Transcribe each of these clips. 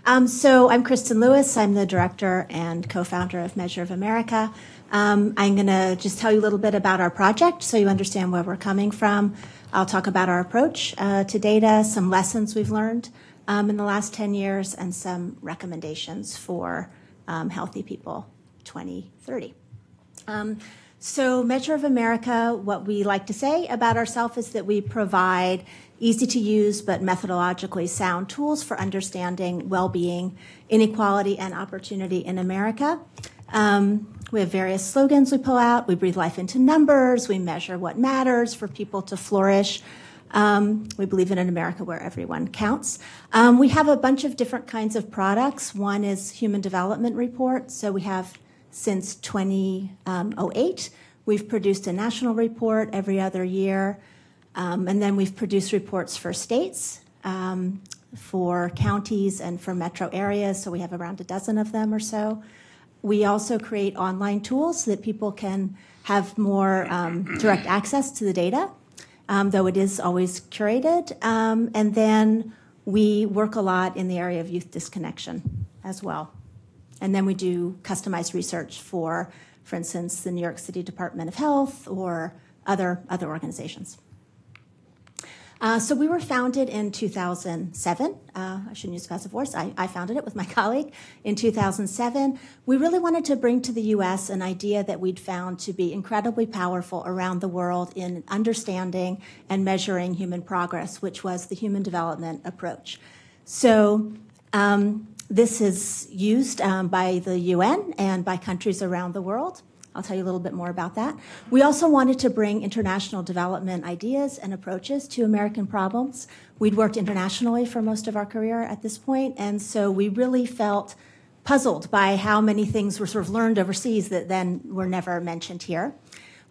So I'm Kristen Lewis. I'm the director and co-founder of Measure of America. I'm going to just tell you a little bit about our project so you understand where we're coming from. I'll talk about our approach to data, some lessons we've learned in the last 10 years, and some recommendations for healthy people 2030. So Measure of America, what we like to say about ourselves is that we provide easy-to-use but methodologically sound tools for understanding well-being, inequality, and opportunity in America. We have various slogans we pull out. We breathe life into numbers. We measure what matters for people to flourish. We believe in an America where everyone counts. We have a bunch of different kinds of products. One is Human Development Report. So we have, since 2008, we've produced a national report every other year. And then we've produced reports for states, for counties, and for metro areas. So we have around a dozen of them or so. We also create online tools so that people can have more direct access to the data, though it is always curated. And then we work a lot in the area of youth disconnection as well. And then we do customized research for instance, the New York City Department of Health or other organizations. So we were founded in 2007. I shouldn't use passive voice. I founded it with my colleague in 2007. We really wanted to bring to the U.S. an idea that we'd found to be incredibly powerful around the world in understanding and measuring human progress, which was the human development approach. So this is used by the UN and by countries around the world. I'll tell you a little bit more about that. We also wanted to bring international development ideas and approaches to American problems. We'd worked internationally for most of our career at this point, and so we really felt puzzled by how many things were sort of learned overseas that then were never mentioned here.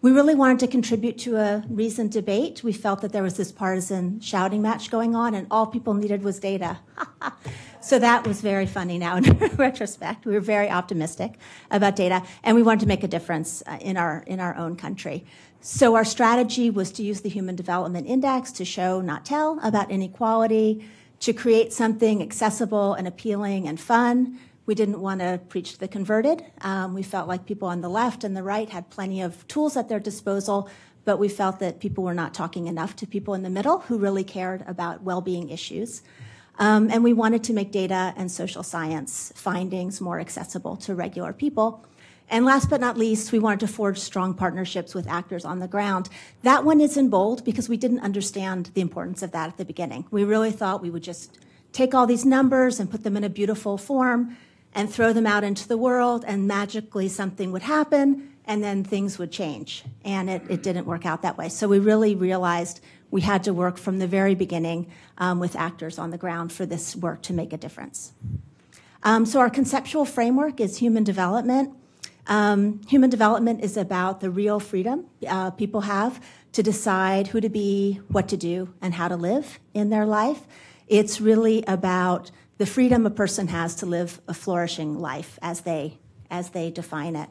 We really wanted to contribute to a reasoned debate. We felt that there was this partisan shouting match going on, and all people needed was data. So that was very funny now in retrospect. We were very optimistic about data, and we wanted to make a difference in our own country. So our strategy was to use the Human Development Index to show, not tell, about inequality, to create something accessible and appealing and fun. We didn't want to preach to the converted. We felt like people on the left and the right had plenty of tools at their disposal, but we felt that people were not talking enough to people in the middle who really cared about well-being issues. And we wanted to make data and social science findings more accessible to regular people. And last but not least, we wanted to forge strong partnerships with actors on the ground. That one is in bold because we didn't understand the importance of that at the beginning. We really thought we would just take all these numbers and put them in a beautiful form and throw them out into the world, and magically something would happen, and then things would change. And it didn't work out that way. So we really realized we had to work from the very beginning with actors on the ground for this work to make a difference. So our conceptual framework is human development. Human development is about the real freedom people have to decide who to be, what to do, and how to live in their life. It's really about the freedom a person has to live a flourishing life as they define it.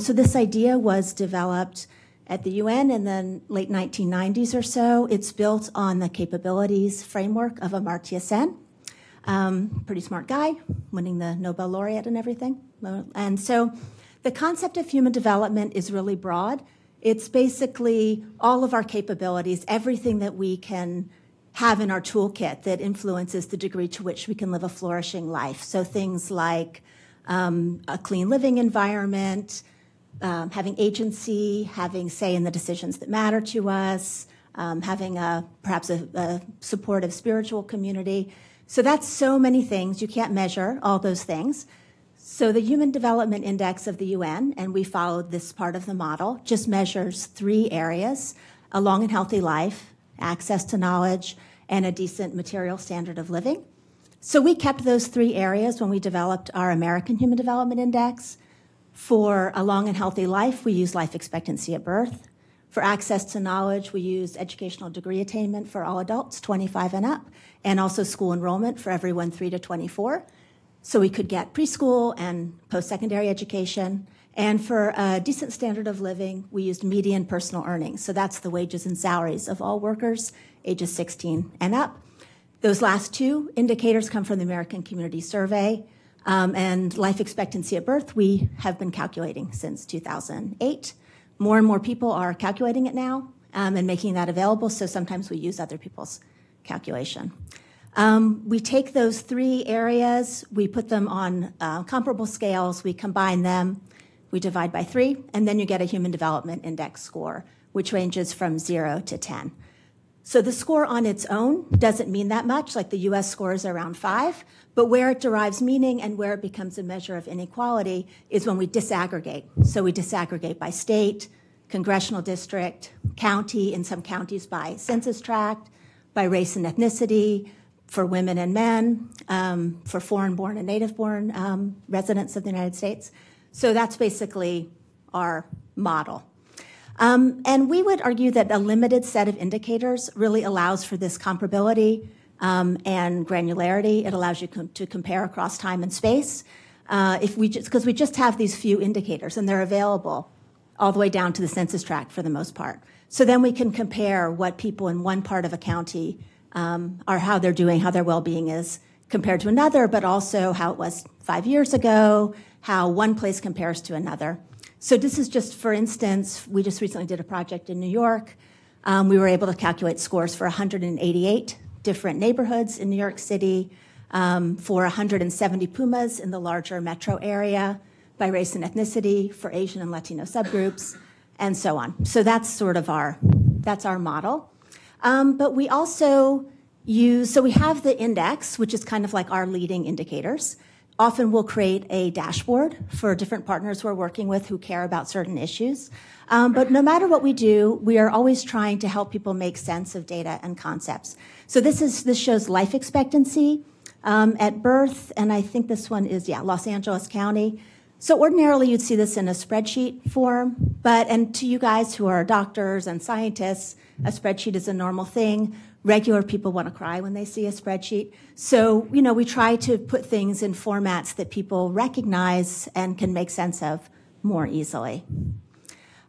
So this idea was developed at the UN in the late 1990s or so. It's built on the capabilities framework of Amartya Sen. Pretty smart guy, winning the Nobel laureate and everything. And so the concept of human development is really broad. It's basically all of our capabilities, everything that we can have in our toolkit that influences the degree to which we can live a flourishing life. So things like a clean living environment, having agency, having say in the decisions that matter to us, having perhaps a supportive spiritual community. So that's so many things. You can't measure all those things. So the Human Development Index of the UN, and we followed this part of the model, just measures 3 areas: a long and healthy life, access to knowledge, and a decent material standard of living. So we kept those 3 areas when we developed our American Human Development Index. For a long and healthy life, we use life expectancy at birth. For access to knowledge, we use educational degree attainment for all adults, 25 and up, and also school enrollment for everyone 3 to 24. So we could get preschool and post-secondary education. And for a decent standard of living, we used median personal earnings. So that's the wages and salaries of all workers ages 16 and up. Those last two indicators come from the American Community Survey, and life expectancy at birth we have been calculating since 2008. More and more people are calculating it now and making that available, so sometimes we use other people's calculation. We take those three areas, we put them on comparable scales, we combine them, we divide by 3, and then you get a Human Development Index score, which ranges from 0 to 10. So the score on its own doesn't mean that much, like the US score is around 5, but where it derives meaning and where it becomes a measure of inequality is when we disaggregate. So we disaggregate by state, congressional district, county, in some counties by census tract, by race and ethnicity, for women and men, for foreign-born and native-born residents of the United States. So that's basically our model. And we would argue that a limited set of indicators really allows for this comparability and granularity. It allows you to compare across time and space. Because we just have these few indicators, and they're available all the way down to the census tract for the most part. So then we can compare what people in one part of a county are, how they're doing, how their well-being is compared to another, but also how it was 5 years ago, how one place compares to another. So this is just, for instance, we just recently did a project in New York. We were able to calculate scores for 188 different neighborhoods in New York City, for 170 Pumas in the larger metro area, by race and ethnicity, for Asian and Latino subgroups, and so on. So that's sort of that's our model. But we also so we have the index, which is kind of like our leading indicators. Often we'll create a dashboard for different partners we're working with who care about certain issues. But no matter what we do, we are always trying to help people make sense of data and concepts. So this shows life expectancy at birth, and I think this one is, Los Angeles County. So ordinarily you'd see this in a spreadsheet form, and to you guys who are doctors and scientists, a spreadsheet is a normal thing. Regular people want to cry when they see a spreadsheet. So, we try to put things in formats that people recognize and can make sense of more easily.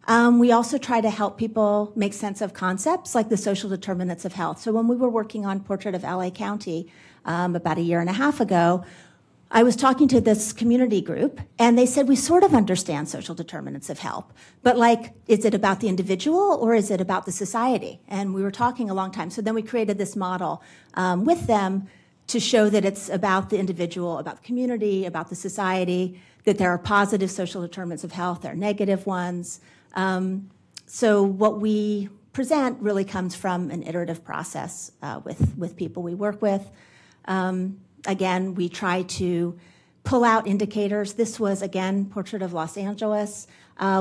We also try to help people make sense of concepts like the social determinants of health. So when we were working on Portrait of LA County about 1.5 years ago, I was talking to this community group, and they said, we sort of understand social determinants of health, but is it about the individual or is it about the society? And we were talking a long time. So then we created this model with them to show that it's about the individual, about the community, about the society, that there are positive social determinants of health, there are negative ones. So what we present really comes from an iterative process with people we work with. Again, we try to pull out indicators. This was, again, Portrait of Los Angeles.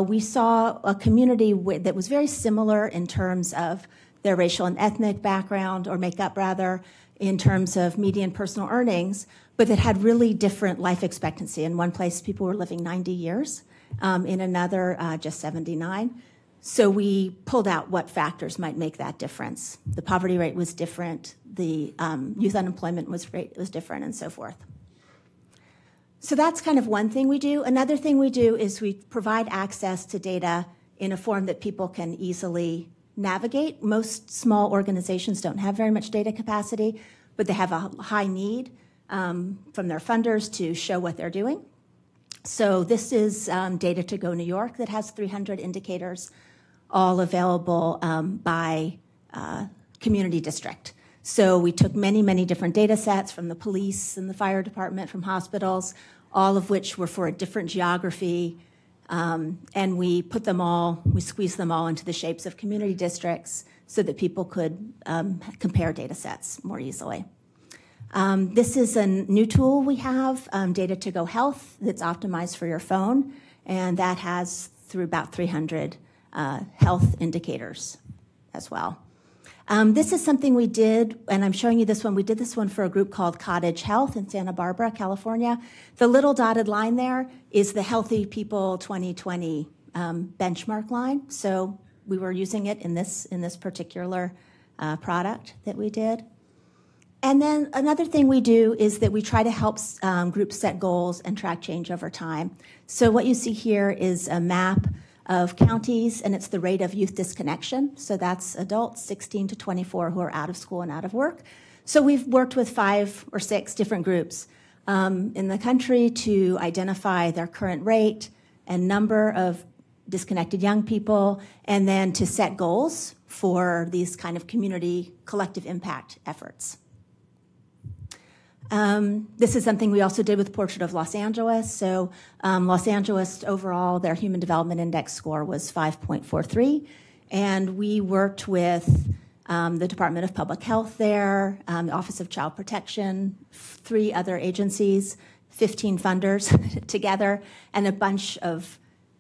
We saw a community that was very similar in terms of their racial and ethnic background, or makeup rather, in terms of median personal earnings, but that had really different life expectancy. In one place, people were living 90 years. In another, just 79. So we pulled out what factors might make that difference. The poverty rate was different. The youth unemployment rate was different, and so forth. So that's kind of one thing we do. Another thing we do is we provide access to data in a form that people can easily navigate. Most small organizations don't have very much data capacity, but they have a high need from their funders to show what they're doing. So this is Data to Go New York that has 300 indicators, all available by community district. So we took many, many different data sets from the police and the fire department, from hospitals, all of which were for a different geography, and we squeezed them all into the shapes of community districts so that people could compare data sets more easily. This is a new tool we have, Data to Go Health, that's optimized for your phone, and that has through about 300 health indicators as well. This is something we did, and I'm showing you this one. We did this one for a group called Cottage Health in Santa Barbara, California. The little dotted line there is the Healthy People 2020 benchmark line. So we were using it in this particular product that we did. And then another thing we do is that we try to help groups set goals and track change over time. So what you see here is a map of counties, and it's the rate of youth disconnection. So that's adults 16 to 24 who are out of school and out of work. So we've worked with 5 or 6 different groups in the country to identify their current rate and number of disconnected young people, and then to set goals for these kind of community collective impact efforts. This is something we also did with Portrait of Los Angeles. So Los Angeles overall, their Human Development Index score was 5.43, and we worked with the Department of Public Health there, the Office of Child Protection, 3 other agencies, 15 funders together, and a bunch of,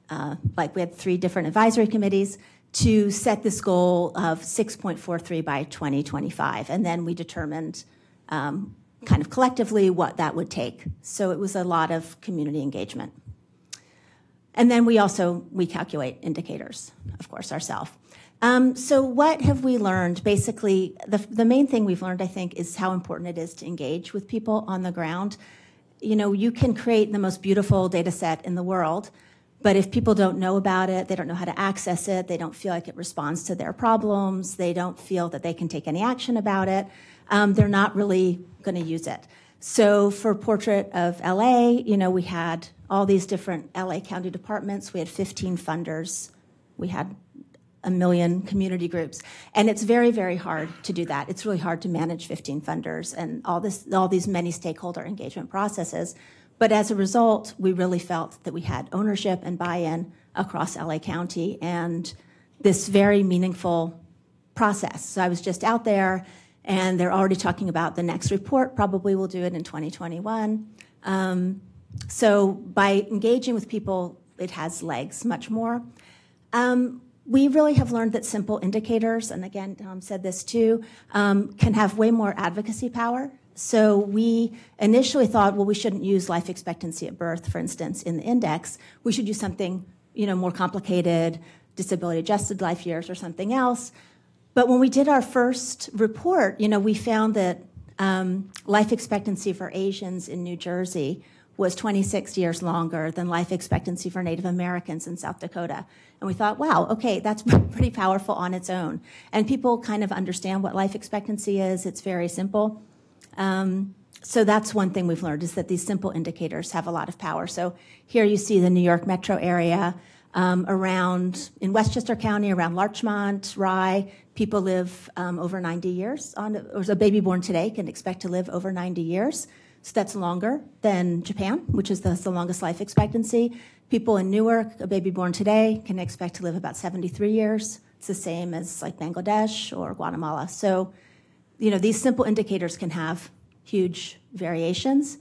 we had 3 different advisory committees to set this goal of 6.43 by 2025. And then we determined kind of collectively what that would take. So it was a lot of community engagement. And then we calculate indicators, of course, ourselves. So what have we learned? Basically, the main thing we've learned, I think, is how important it is to engage with people on the ground. You know, you can create the most beautiful data set in the world, but if people don't know about it, they don't know how to access it, they don't feel like it responds to their problems, they don't feel that they can take any action about it, they're not really going to use it. So for Portrait of LA, you know, we had all these different LA County departments, we had 15 funders, we had 1 million community groups. And it's very, very hard to do that. It's really hard to manage 15 funders and all these many stakeholder engagement processes. But as a result, we really felt that we had ownership and buy-in across LA County and this very meaningful process. So I was just out there, and they're already talking about the next report. Probably we'll do it in 2021. So by engaging with people, it has legs much more. We really have learned that simple indicators, and again, Tom said this too, can have way more advocacy power. So we initially thought, well, we shouldn't use life expectancy at birth, for instance, in the index. We should use something, you know, more complicated, disability-adjusted life years or something else. But when we did our first report, you know, we found that life expectancy for Asians in New Jersey was 26 years longer than life expectancy for Native Americans in South Dakota. And we thought, wow, okay, that's pretty powerful on its own. And people kind of understand what life expectancy is. It's very simple. So that's one thing we've learned, is that these simple indicators have a lot of power. So here you see the New York metro area. In Westchester County, around Larchmont, Rye, people live over 90 years. Or a baby born today can expect to live over 90 years. So that's longer than Japan, which is the longest life expectancy. People in Newark, a baby born today, can expect to live about 73 years. It's the same as like Bangladesh or Guatemala. So, you know, these simple indicators can have huge variations.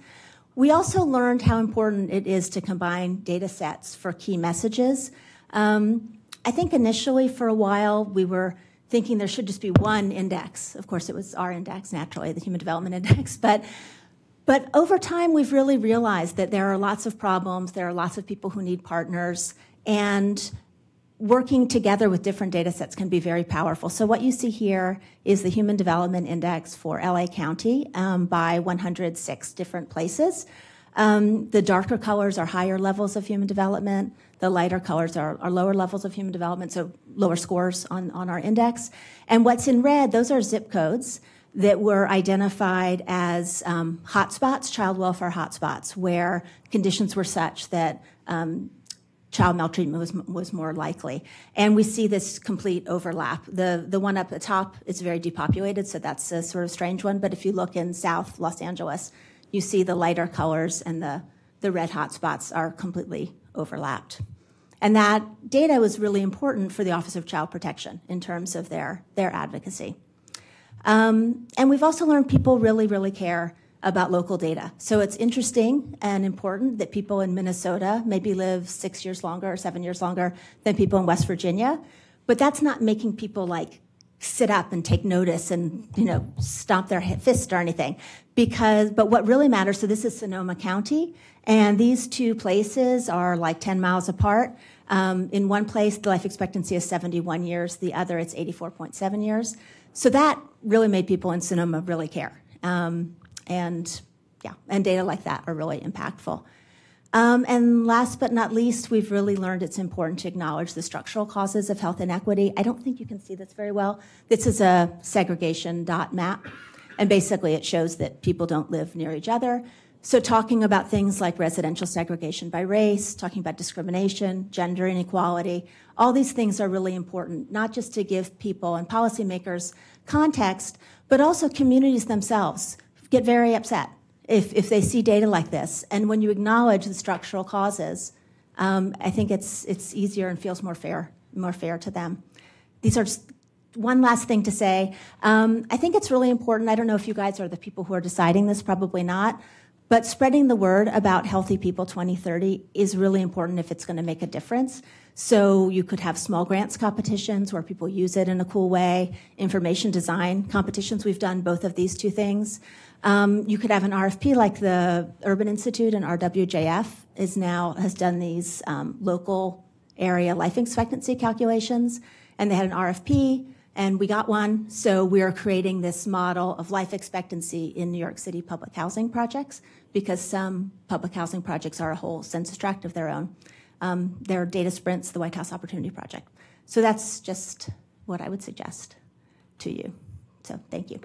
We also learned how important it is to combine data sets for key messages. I think initially for a while we were thinking there should just be one index. Of course, it was our index, naturally, the Human Development Index. But over time, we've really realized that there are lots of problems, there are lots of people who need partners, and working together with different data sets can be very powerful. So what you see here is the Human Development Index for LA County by 106 different places. The darker colors are higher levels of human development. The lighter colors are lower levels of human development, so lower scores on our index. And what's in red, those are zip codes that were identified as hotspots, child welfare hotspots, where conditions were such that child maltreatment was more likely. And we see this complete overlap. The one up at the top is very depopulated, so that's a sort of strange one. But if you look in South Los Angeles, you see the lighter colors and the red hotspots are completely overlapped. And that data was really important for the Office of Child Protection in terms of their advocacy. And we've also learned people really, really care about local data. So it's interesting and important that people in Minnesota maybe live 6 years longer or 7 years longer than people in West Virginia. But that's not making people like sit up and take notice and, you know, stomp their fist or anything. But what really matters, so this is Sonoma County, and these two places are like 10 miles apart. In one place, the life expectancy is 71 years. The other, it's 84.7 years. So that really made people in Sonoma really care. And data like that are really impactful. And last but not least, we've really learned it's important to acknowledge the structural causes of health inequity. I don't think you can see this very well. This is a segregation dot map. And basically it shows that people don't live near each other. So talking about things like residential segregation by race, talking about discrimination, gender inequality, all these things are really important, not just to give people and policymakers context, but also communities themselves get very upset if they see data like this. And when you acknowledge the structural causes, I think it's easier and feels more fair to them. These are just one last thing to say. I think it's really important. I don't know if you guys are the people who are deciding this, probably not. But spreading the word about Healthy People 2030 is really important if it's going to make a difference. So you could have small grants competitions where people use it in a cool way, information design competitions. We've done both of these two things. You could have an RFP like the Urban Institute and RWJF has done these local area life expectancy calculations, and they had an RFP, and we got one. So we are creating this model of life expectancy in New York City public housing projects, because some public housing projects are a whole census tract of their own. There are data sprints, the White House Opportunity Project. So that's just what I would suggest to you. So thank you.